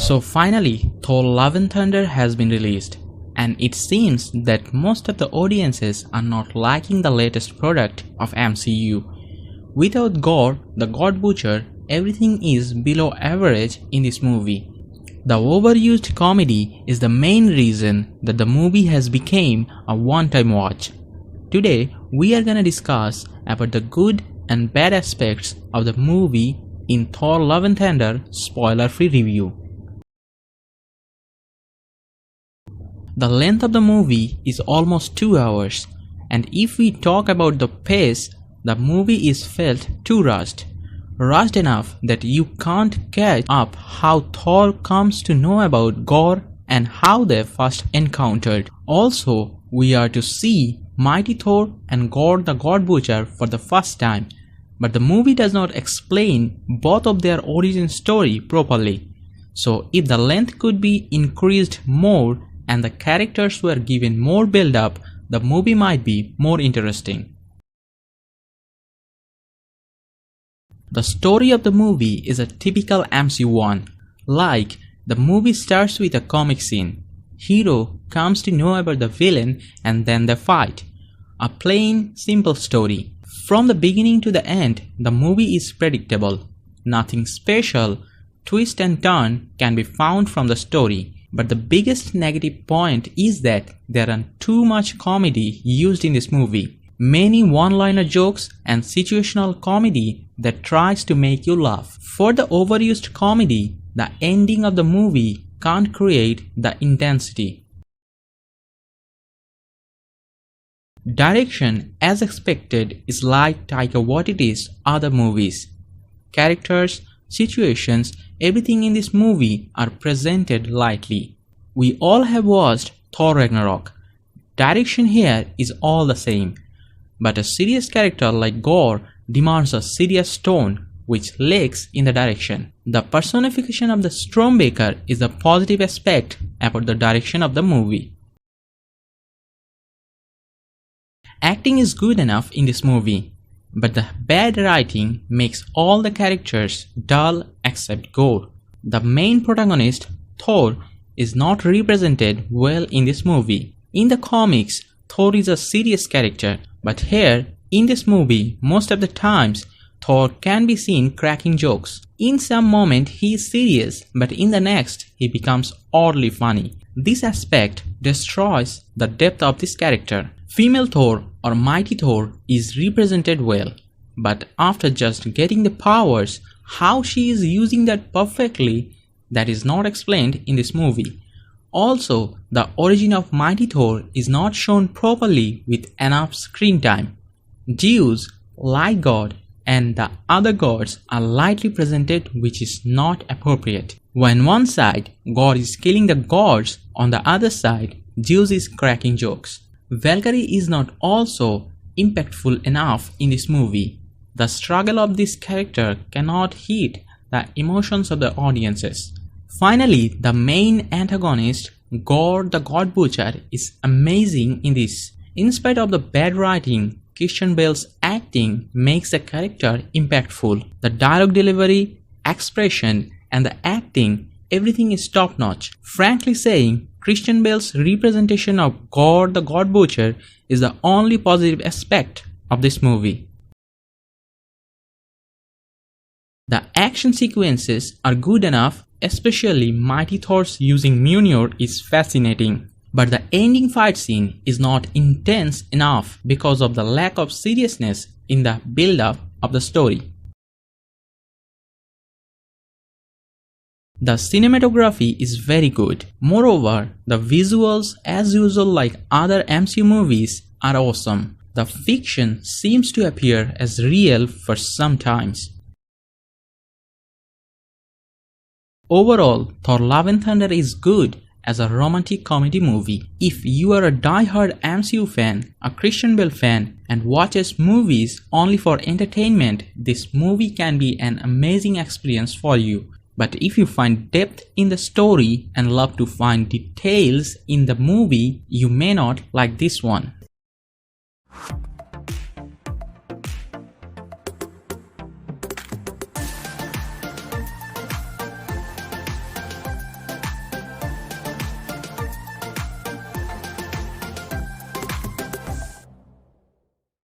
So finally, Thor Love and Thunder has been released, and it seems that most of the audiences are not liking the latest product of MCU. Without Gore, the God Butcher, everything is below average in this movie. The overused comedy is the main reason that the movie has become a one-time watch. Today, we are gonna discuss about the good and bad aspects of the movie in Thor Love and Thunder spoiler-free review. The length of the movie is almost 2 hours, and if we talk about the pace, the movie is felt too rushed. Rushed enough that you can't catch up how Thor comes to know about Gore and how they first encountered. Also, we are to see Mighty Thor and Gore the God Butcher for the first time, but the movie does not explain both of their origin story properly. So if the length could be increased more and the characters were given more build-up, the movie might be more interesting. The story of the movie is a typical MCU one. Like, the movie starts with a comic scene. Hero comes to know about the villain and then they fight. A plain, simple story. From the beginning to the end, the movie is predictable. Nothing special, twist and turn can be found from the story. But the biggest negative point is that there are too much comedy used in this movie. Many one-liner jokes and situational comedy that tries to make you laugh. For the overused comedy, the ending of the movie can't create the intensity. Direction, as expected, is like Taika Waititi's other movies. Characters, situations, everything in this movie are presented lightly. We all have watched Thor Ragnarok. Direction here is all the same. But a serious character like Gore demands a serious tone which lacks in the direction. The personification of the Stormbreaker is a positive aspect about the direction of the movie. Acting is good enough in this movie, but the bad writing makes all the characters dull except Gore. The main protagonist, Thor, is not represented well in this movie. In the comics, Thor is a serious character, but here, in this movie, most of the times, Thor can be seen cracking jokes. In some moment he is serious, but in the next he becomes oddly funny. This aspect destroys the depth of this character. Female Thor or Mighty Thor is represented well, but after just getting the powers, how she is using that perfectly, that is not explained in this movie. Also, the origin of Mighty Thor is not shown properly with enough screen time. Zeus, Light God, and the other gods are lightly presented, which is not appropriate. When one side, God is killing the gods, on the other side, Zeus is cracking jokes. Valkyrie is not also impactful enough in this movie. The struggle of this character cannot hit the emotions of the audiences. Finally, the main antagonist, Gore the God Butcher, is amazing in this. In spite of the bad writing, Christian Bale's acting makes the character impactful. The dialogue delivery, expression, and the acting, everything is top-notch. Frankly saying, Christian Bale's representation of Gore the God Butcher is the only positive aspect of this movie. The action sequences are good enough, especially Mighty Thor's using Mjolnir is fascinating. But the ending fight scene is not intense enough because of the lack of seriousness in the build-up of the story. The cinematography is very good. Moreover, the visuals, as usual like other MCU movies, are awesome. The fiction seems to appear as real for some times. Overall, Thor Love and Thunder is good as a romantic comedy movie. If you are a die-hard MCU fan, a Christian Bale fan, and watches movies only for entertainment, this movie can be an amazing experience for you. But if you find depth in the story and love to find details in the movie, you may not like this one.